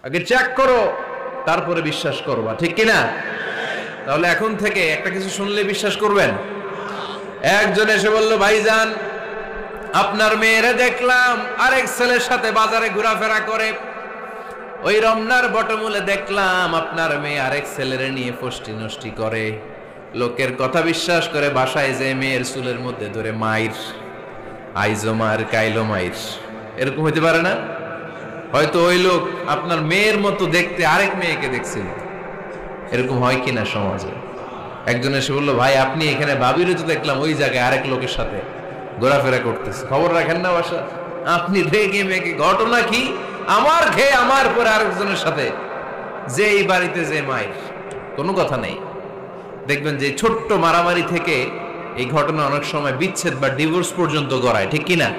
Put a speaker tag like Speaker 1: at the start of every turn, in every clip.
Speaker 1: আগে চেক করো, তারপরে বিশ্বাস করবা, ঠিক কিনা? তাহলে এখন থেকে একটা কিছু শুনলে বিশ্বাস করবেন? একজন এসে বলল, ভাইজান আপনার মেয়েরে দেখলাম আরেক ছেলের সাথে বাজারে ঘোরাফেরা করে, ওই রমনার বটমূলে দেখলাম আপনার মেয়ে আরেক ছেলের নিয়ে ফষ্টি নষ্টি করে, লোকের কথা বিশ্বাস করে বাসায় যে মেয়ের চুলের মধ্যে ধরে মাইর, আইজো মার কাইলো মাইর। এরকম হইতে পারে না? হয়তো ওই লোক আপনার মেয়ের মতো দেখতে আরেক মেয়েকে দেখছিল। এরকম হয় কিনা সমাজে? একজন এসে বললো, ভাই আপনি এখানে ভাবিরে তো দেখলাম ওই জায়গায় আরেক লোকের সাথে ঘোরাফেরা করতেছে, খবর রাখেন না বাসা? আপনি দেখে মেয়েকে, ঘটনা কি? আমার খেয়ে আমার পরে আরেকজনের সাথে, যে এই বাড়িতে যে মাইর, কোনো কথা নেই। দেখবেন যে ছোট্ট মারামারি থেকে এই ঘটনা অনেক সময় বিচ্ছেদ বা ডিভোর্স পর্যন্ত গড়ায়, ঠিক কিনা?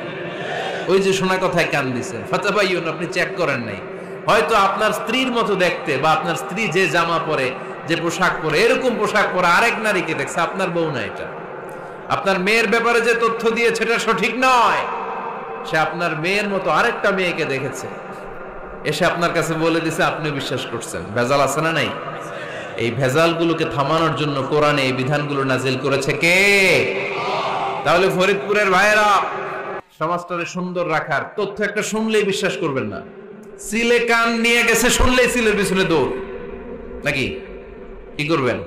Speaker 1: ওই যে শোনা কথায় কান দিচ্ছেন, ফাতাবাইয়ুন, আপনি চেক করেন নাই। হয়তো আপনার স্ত্রীর মতো দেখতে বা আপনার স্ত্রী যে জামা পরে, যে পোশাক পরে, এরকম পোশাক পরে আরেক নারীকে দেখছে, আপনার বউ না এটা। আপনার মেয়ের ব্যাপারে যে তথ্য দিয়েছে এটা সঠিক নয়, সে আপনার মেয়ের মতো আরেকটা মেয়েকে দেখেছে, এসে আপনার কাছে বলে দিছে, আপনি বিশ্বাস করছেন। ভেজাল আছে না নাই? এই ভেজালগুলোকে থামানোর জন্য কোরআনে এই বিধানগুলো নাজিল করেছে কে? তাহলে ফরিদপুরের ভাইয়েরা, সমাজটাকে সুন্দর রাখার তথ্য একটা শুনলেই বিশ্বাস করবেন না। সিলে কান নিয়ে গেছে, শুনলেই সিলের পিছনে দৌড়, নাকি? কি করবেন?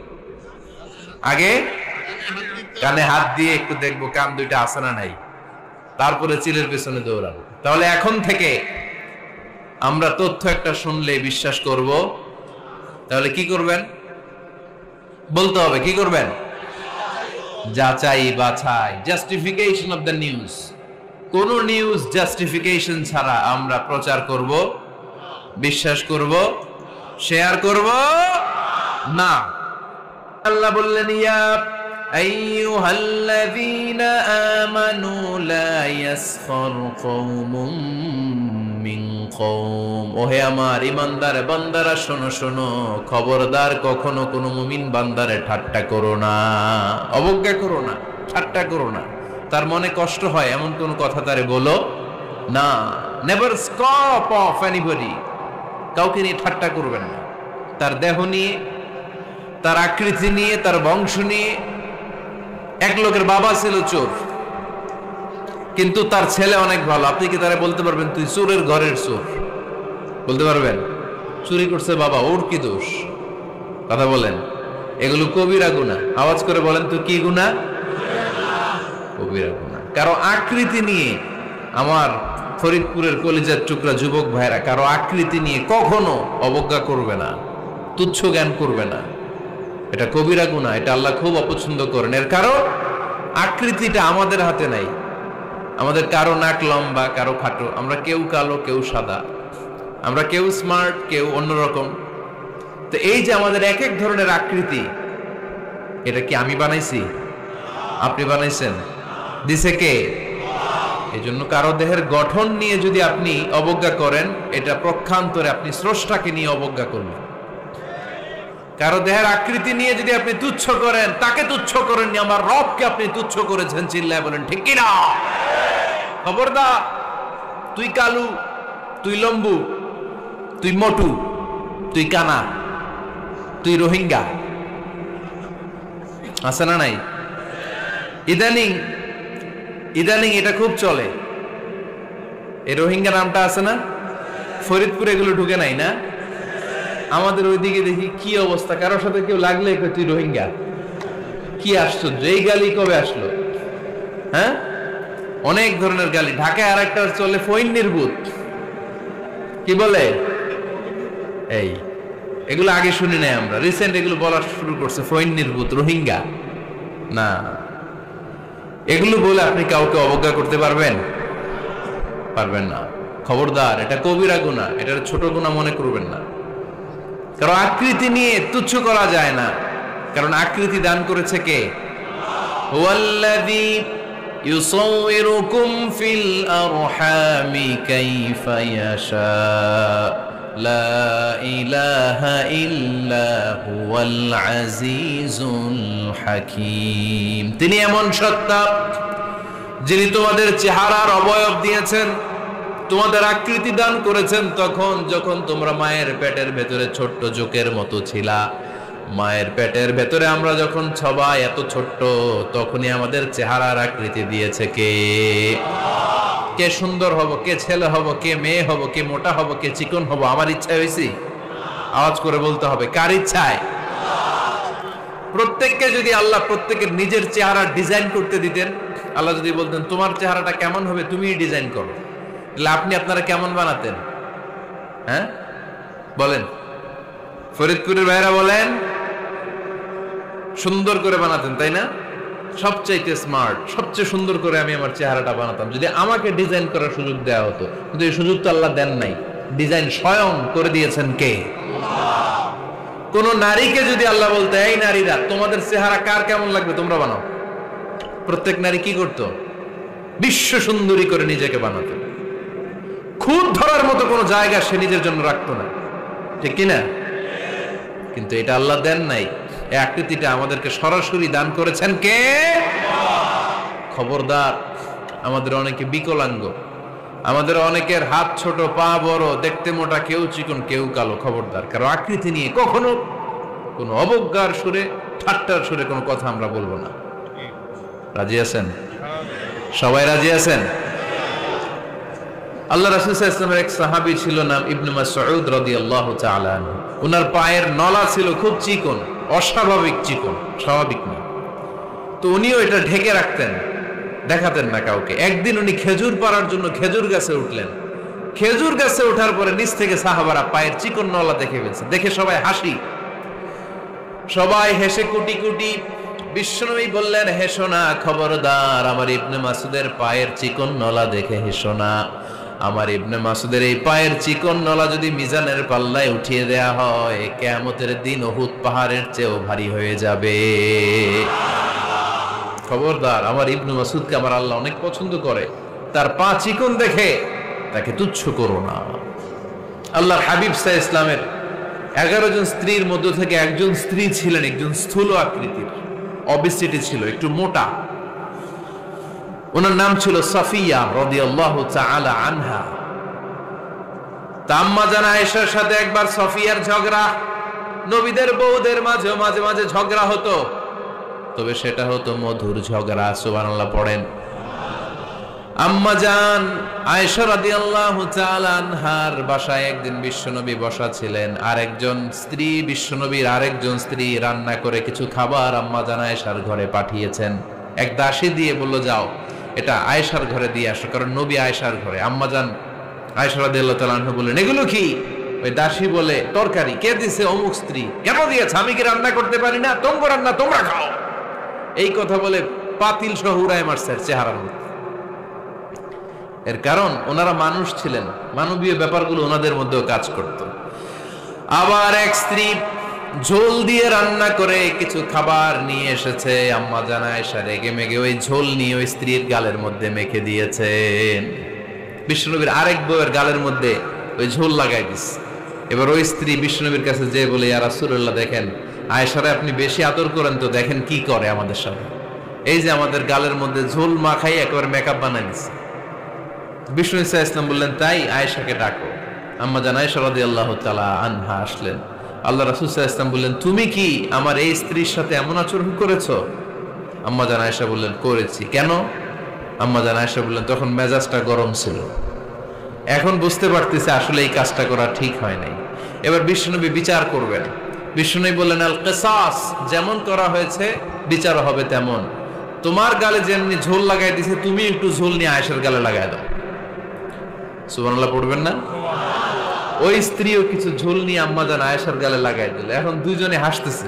Speaker 1: আগে কানে হাত দিয়ে একটু দেখবো কান দুইটা আছে না নাই, তারপরে চিলের পিছনে দৌড়াবো। তাহলে এখন থেকে আমরা তথ্য একটা শুনলে বিশ্বাস করব। তাহলে কি করবেন? বলতে হবে কি করবেন? যাচাই বাছাই, জাস্টিফিকেশন অফ দ্য নিউজ। কোন নিউজ জাস্টিফিকেশন ছাড়া আমরা প্রচার করব, বিশ্বাস করব, শেয়ার করব না। আল্লাহ বললেন, ইয়া আইয়ুহাল্লাযীনা আমানু লা ইয়াসখার কওমুম মিন কওম। ওহে আমার ঈমানদার বান্দারা, শোনো শোনো, খবরদার কখনো কোনো মুমিন বান্দারে ঠাট্টা করো না, অবজ্ঞা করো না, ঠাট্টা করো না। তার মনে কষ্ট হয় এমন কোন কথা তারে বলো না। Never scoff of anybody. কাউকে নিয়ে ঠাট্টা করবেন না, তার দেহ নিয়ে, তার আকৃতি নিয়ে, তার বংশ নিয়ে। এক লোকের বাবা ছিল চোর, কিন্তু তার ছেলে অনেক ভালো। আপনি কি তারা বলতে পারবেন তুই চোরের ঘরের চোর? বলতে পারবেন? চুরি করছে বাবা, ওর কি দোষ? কথা বলেন। এগুলো কবিরা গুনাহ। আওয়াজ করে বলেন তো, কি গুনাহ? কবিরা গুনাহ। কারো আকৃতি নিয়ে, আমার ফরিদপুরের কলিজার টুকরা যুবক ভাইরা, কারো আকৃতি নিয়ে কখনো অবজ্ঞা করবে না, তুচ্ছ জ্ঞান করবে না। এটা কবিরা গুনাহ, এটা আল্লাহ খুব অপছন্দ করেন। এর কারণ আকৃতিটা আমাদের হাতে নাই। আমাদের কারো নাক লম্বা, কারো খাটো, আমরা কেউ কালো, কেউ সাদা, আমরা কেউ স্মার্ট, কেউ অন্যরকম। তো এই যে আমাদের এক এক ধরনের আকৃতি, এটা কি আমি বানাইছি? আপনি বানাইছেন? দিছে কে? এই জন্য কারো দেহের গঠন নিয়ে যদি আপনি অবজ্ঞা করেন, এটা প্রক্ষান্তরে আপনি স্রষ্টাকে নিয়ে অবজ্ঞা করলেন। কারো দেহের আকৃতি নিয়ে যদি আপনি তুচ্ছ করেন, তাকে তুচ্ছ করেননি, আমার রবকে আপনি তুচ্ছ করেছেন। চিল্লায় বলেন ঠিক কিনা? খবরদার, তুই কালু, তুই লম্বু, তুই মোটু, তুই কানা, তুই রোহিঙ্গা, আছে না নাই? ইদানিং ইদানিং এটা খুব চলে। এই রোহিঙ্গা নামটা আছে না? ফরিদপুরে এগুলো ঢুকে নাই না? আমাদের ওইদিকে দেখি কি অবস্থা, কারোর সাথে কেউ লাগলে তুই রোহিঙ্গা। কি আশ্চর্য, এই গালি কবে আসলো? হ্যাঁ, অনেক ধরনের গালি। ঢাকায় আর একটা চলে ফইন্নির ভূত, কি বলে? এই এগুলো আগে শুনি নাই আমরা, রিসেন্ট এগুলো বলা শুরু করছে, ফইন্নির ভূত, রোহিঙ্গা। না, এগুলো বলে আপনি কাউকে অবজ্ঞা করতে পারবেন? পারবেন না। খবরদার, এটা কবিরা গুনাহ, এটা ছোট গুনাহ মনে করবেন না। কারণ আকৃতি নিয়ে তুচ্ছ করা যায় না, কারণ আকৃতি দান করেছে কে? হুয়াল্লাযী ইউসাউইরুকুম ফিল আরহামি কাইফা ইয়াশা লা ইলাহা ইল্লা হুয়াল আজিজুল হাকীম। তিনি এমন সত্তা যিনি তোমাদের চেহারার অবয়ব দিয়েছেন, তোমাদের আকৃতি দান করেছেন তখন যখন তোমরা মায়ের পেটের ভেতরে ছোট্ট জোকের মতো ছিলা। মায়ের পেটের ভেতরে আমরা যখন সবাই এত ছোট্ট, তখনই আমাদের চেহারার আকৃতি দিয়েছে কে? কে সুন্দর হব, কে ছেলে হব, কে মেয়ে হব, কে মোটা হব, কে চিকন হব আমার ইচ্ছায় হয়েছি? আওয়াজ করে বলতে হবে, কার ইচ্ছায়? প্রত্যেককে যদি আল্লাহ প্রত্যেকের নিজের চেহারা ডিজাইন করতে দিতেন, আল্লাহ যদি বলতেন তোমার চেহারাটা কেমন হবে তুমিই ডিজাইন করো, তাহলে আপনি আপনারা কেমন বানাতেন? হ্যাঁ বলেন, ফরিদপুরের ভাইরা বলেন, সুন্দর করে বানাতেন তাই না? সবচাইতে স্মার্ট, সবচেয়ে সুন্দর করে আমি আমার চেহারাটা বানাতাম যদি আমাকে ডিজাইন করার সুযোগ দেওয়া হতো। কিন্তু এই সুযোগ তো আল্লাহ দেন নাই। ডিজাইন স্বয়ং করে দিয়েছেন কে? কোন নারীকে যদি আল্লাহ বলতে এই নারীরা তোমাদের চেহারা কার কেমন লাগবে তোমরা বানাও, প্রত্যেক নারী কি করতো? বিশ্ব সুন্দরী করে নিজেকে বানাতো। খুদ ধরার মতো কোনো জায়গা সে নিজের জন্য রাখতো না, ঠিক কিনা? কিন্তু এটা আল্লাহ দেন নাই। এই আকৃতিটা আমাদেরকে সরাসরি দান করেছেন কে? খবরদার, আমাদের অনেকে বিকলাঙ্গ, আমাদের অনেকের হাত ছোট, পা বড়, দেখতে মোটা, কেউ চিকন কেউ কালো। খবরদার, কারো আকৃতি নিয়ে কখনো কোনো অবজ্ঞার সুরে, ঠাট্টার সুরে কোনো কথা আমরা বলবো না। রাজি আছেন? সবাই রাজি আছেন? আল্লাহ রাসূল সাল্লাল্লাহু আলাইহি ওয়াসাল্লামের এক সাহাবী ছিল, নাম ইবনে মাসউদ রাদিয়াল্লাহু তাআলা আনহু। ওনার পায়ের নলা ছিল খুব চিকন, অস্বাভাবিক চিকন, স্বাভাবিক না। তো উনিও এটা ঢেকে রাখতেন, দেখাতেন না কাউকে। একদিন উনি খেজুর পাড়ার জন্য খেজুর গাছে উঠলেন। খেজুর গাছে ওঠার পরে নিচ থেকে সাহাবারা পায়ের চিকন নলা দেখে ফেলছে। দেখে সবাই হাসি, সবাই হেসে কুটি কুটি। বিশ্বনবী বললেন, হেসো না, খবরদার, আমার ইবনে মাসুদের পায়ের চিকন নলা দেখে হেসো না। আমার ইবনে মাসুদের এই পায়ের চিকন নলা যদি মিজানের পাল্লায় উঠিয়ে দেয়া হয়, কিয়ামতের দিন উহুদ পাহাড়ের চেয়েও ভারী হয়ে যাবে। খবরদার, আমার ইবনে মাসুদকে আমার আল্লাহ অনেক পছন্দ করে, তার পা চিকন দেখে তাকে তুচ্ছ করো না। আল্লাহর হাবিব সাল্লাল্লাহু আলাইহি ওয়াসাল্লামের 11 জন স্ত্রীর মধ্য থেকে একজন স্ত্রী ছিলেন একজন স্থূল আকৃতির, অবেসিটি ছিল, একটু মোটা। ওনার নাম ছিল সাফিয়া রাদিয়াল্লাহু তাআলা আনহা। আম্মা জান আয়েশার সাথে একবার সাফিয়ার ঝগড়া। নবীদের বউদের মাঝে মাঝে মাঝে ঝগড়া হতো, তবে সেটা হতো মধুর ঝগড়া। সুবহানাল্লাহ পড়েন। আম্মা জান আয়েশা রাদিয়াল্লাহু তাআলা আনহার বাসায় একদিন বিশ্বনবী বসা ছিলেন। আরেকজন স্ত্রী, বিশ্বনবীর আরেকজন স্ত্রী রান্না করে কিছু খাবার আম্মা জান আয়েশার ঘরে পাঠিয়েছেন। এক দাসী দিয়ে বলল, যাও এটা আয়েশার ঘরে দিয়ে আসো, কারণ নবী আয়েশার ঘরে। আম্মা জান আয়েশা রাদিয়াল্লাহু তাআলা আনহা বললেন, এগুলো কি? ওই দাসী বলে, তরকারি। কে দিছে? অমুক স্ত্রী। কেন দিয়েছে? আমি কি রান্না করতে পারি না? তোমরা রান্না তোমরা খাও। এই কথা বলে পাতিল সহ উড়ায় মারছে চেহারার মধ্যে। এর কারণ ওনারা মানুষ ছিলেন, মানবীয় ব্যাপারগুলো ওনাদের মধ্যেও কাজ করত। আবার এক স্ত্রী ঝোল দিয়ে রান্না করে কিছু খাবার নিয়ে এসেছে। আম্মা জান আয়েশা রেগে মেগে ওই ঝোল নিয়ে ওই স্ত্রীর গালের মধ্যে মেখে দিয়েছেন। বিশ্বনবীর আরেক বউয়ের গালের মধ্যে ওই ঝোল লাগাই দিচ্ছে। এবার ওই স্ত্রী বিশ্বনবীর কাছে যেয়ে বলে, ইয়া রাসূলুল্লাহ, দেখেন আয়েশারে আপনি বেশি আদর করেন তো, দেখেন কি করে আমাদের সাথে। এই যে আমাদের গালের মধ্যে ঝোল মাখাই একেবারে মেকআপ বানাই দিচ্ছে। বিষ্ণু ইসা ইসলাম বললেন, তাই আয়েশাকে ডাকো। আম্মা জান আয়েশা রাদিয়াল্লাহু তাআলা আনহা আসলেন। আল্লাহ রাসূল সাল্লাল্লাহু আলাইহি ওয়াসাল্লাম বললেন, তুমি কি আমার এই স্ত্রীর সাথে এমন আচরণ করেছো? আম্মা জান আয়েশা বললেন, করেছি। কেন? আম্মা জান আয়েশা বললেন, তখন মেজাজটা গরম ছিল, এখন বুঝতে পারতেছে আসলে এই কাজটা করা ঠিক হয় নাই। এবার বিশ্বনবী বিচার করবেন। বিশ্বনবী বললেন, আল কিসাস, যেমন করা হয়েছে বিচার হবে তেমন। তোমার গালে যেমনি ঝোল লাগাই দিছে, তুমি একটু ঝোল নিয়ে আয়েশার গালে লাগাই দাও। সুবহানাল্লাহ পড়বেন না? ওই স্ত্রীও কিছু ঝোল নিয়ে আম্মা জান আয়েশার গালে লাগাই দিল। এখন দুইজনে হাসতেছে,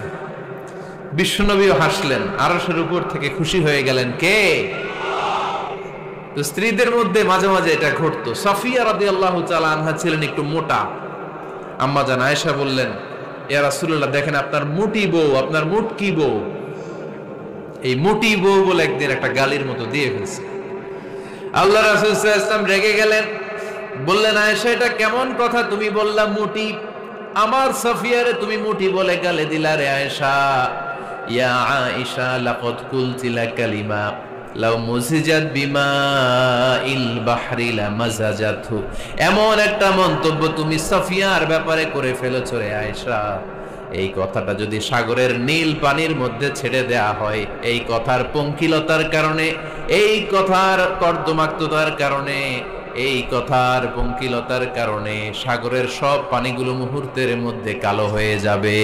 Speaker 1: বিশ্বনবীও হাসলেন, আরশের উপর থেকে খুশি হয়ে গেলেন কে? তো স্ত্রীদের মধ্যে মাঝে মাঝে এটা ঘটতো। সাফিয়া রাদিয়াল্লাহু তাআলা আনহা ছিলেন একটু মোটা। আম্মা জান আয়েশা বললেন, ইয়া রাসূলুল্লাহ, দেখেন আপনার মুটি বউ, আপনার মুটকি বউ। এই মুটি বউ বলে একদিন একটা গালির মতো দিয়ে ফেলছে। আল্লাহ রাসূল সাল্লাল্লাহু আলাইহি ওয়াসাল্লাম রেগে গেলেন, বললেন, আয়েশা এটা কেমন কথা তুমি বললা মুটি? আমার সাফিয়ারে তুমি মুটি বলে গালে দিলা রে আয়েশা। ইয়া আয়েশা লাকাদ কুলতি লা কালিমা লাউ মুজিজাত বিমাইল বাহরি লামাজাজাতহু, এমন একটা মন্তব্য তুমি সাফিয়ার ব্যাপারে করে ফেলেছো রে আয়েশা, এই কথাটা যদি সাগরের নীল পানির মধ্যে ছেড়ে দেয়া হয়, এই কথার পঙ্কিলতার কারণে, এই কথার কর্দমাক্ততার কারণে, এই কথার পঙ্কিলতার কারণে সাগরের সব পানিগুলো মুহূর্তের মধ্যে কালো হয়ে যাবে।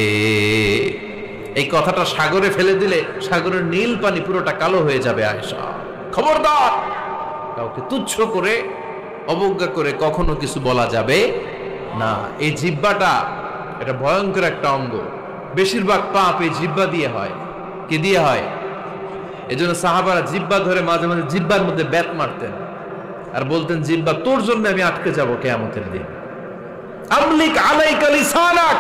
Speaker 1: এই কথাটা সাগরে ফেলে দিলে সাগরের নীল পানি পুরোটা কালো হয়ে যাবে। আয়েশা খবরদার, কাউকে তুচ্ছ করে অবজ্ঞা করে কখনো কিছু বলা যাবে না। এই জিহ্বাটা এটা ভয়ঙ্কর একটা অঙ্গ, বেশিরভাগ পাপ এই জিহ্বা দিয়ে হয়। কি দিয়ে হয়? এজন্য সাহাবারা জিহ্বা ধরে মাঝে মাঝে জিহ্বার মধ্যে ব্যাট মারতেন আর বলতেন, জিহ্বা তোর জন্য আমি আটকে যাব কিয়ামতের দিন। আমলিক আলাইকা লিসানাক,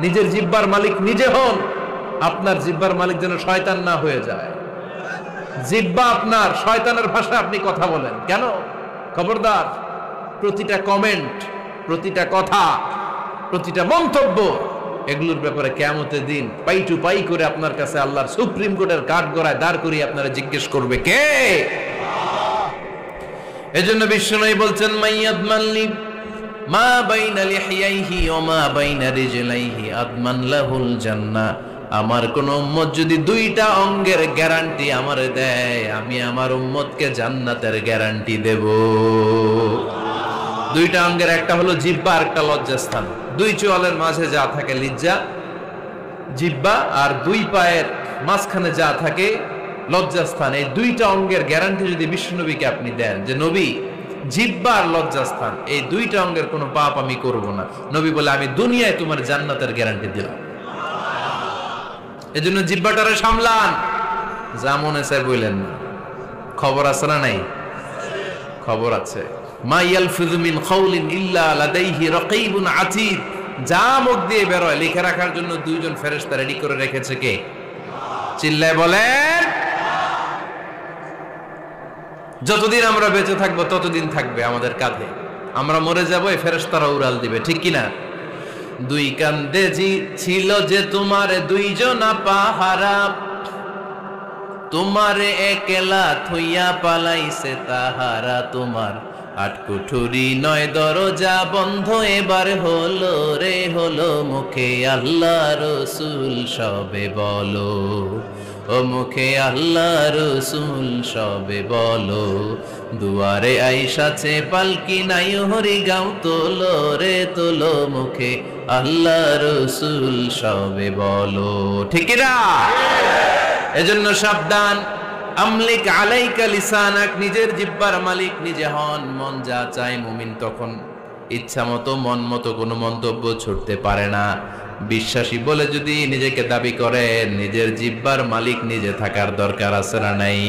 Speaker 1: নিজের জিহ্বার মালিক নিজে হন, আপনার জিহ্বার মালিক যেন শয়তান না হয়ে যায়। জিহ্বা আপনার, শয়তানের ভাষা আপনি কথা বলেন কেন? খবরদার, প্রতিটা কমেন্ট, প্রতিটা কথা, প্রতিটা মন্তব্য, এগুলোর ব্যাপারে কিয়ামতের দিন পাই টু পাই করে আপনার কাছে আল্লাহর সুপ্রিম কোর্টের কাঠগড়ায় দাঁড় করিয়ে আপনারা জিজ্ঞেস করবে কে? এজন্য বিশ্বনবী বলছেন, মাইয়াদমানলি মা বাইনা লিহিয়াইহি ওয়া মা বাইনা রিজলাইহি আদমান লাহুল জান্নাহ। আমার কোন উম্মত যদি দুইটা অঙ্গের গ্যারান্টি আমারে দেয়, আমি আমার উম্মতকে জান্নাতের গ্যারান্টি দেব। দুইটা অঙ্গের, একটা হলো জিহ্বা আর একটা লজ্জাস্থান। দুই চোয়ালের মাঝে যা থাকে লিজ্জা, জিহ্বা, আর দুই পায়ের মাঝখানে যা থাকে লজ্জাস্থান। এই দুইটা অঙ্গের গ্যারান্টি যদি বিশ্বনবীকে আপনি দেন যে নবী, জিহ্বা আর লজ্জাস্থান এই দুইটা অঙ্গের কোনো পাপ আমি করব না, নবী বলে আমি দুনিয়ায় তোমার জান্নাতের গ্যারান্টি দিলাম। এজন্য জিহ্বাটারে সামলান, যা মনে চায় বললেন না। খবর আছে না নাই? খবর আছে। মা ইয়ালফিযু মিন কাওলিন ইল্লা লাদাইহি রাকীবুন আতীদ, যা মুখ দিয়ে বের হয় লিখে রাখার জন্য দুইজন ফেরেশতা রেডি করে রেখেছে কে? চিল্লায় বলেন। যতদিন আমরা বেঁচে থাকবো ততদিন থাকবে আমাদের কাঁধে, আমরা মরে যাবো এই ফেরেশতারা উড়াল দিবে, ঠিক কিনা? দুই কান্দে জি ছিল যে তোমার দুইজনা পাহারা, তোমারে একলা থইয়া পালাইছে তাহারা, তোমার আট কুঠুরি নয় দরজা বন্ধ এবার হলো রে হলো, মুখে আল্লাহ রসুল সবে বলো, ও মুখে আল্লাহ রসুল সবে বলো, দুয়ারে আইসাছে পালকি নাই হরি গাও তোলো রে তোলো, মুখে আল্লাহ রসুল সবে বলো, ঠিক না? এজন্য সাবধান। আমলিক আলাইকা লিসানাক, নিজের জিহ্বার মালিক নিজে হন। মন যা চায় মুমিন তখন ইচ্ছা মতো মন মতো কোনো মন্তব্য ছুটতে পারে না। বিশ্বাসী বলে যদি নিজেকে দাবি করেন, নিজের জিহ্বার মালিক নিজে থাকার দরকার আছে না নাই?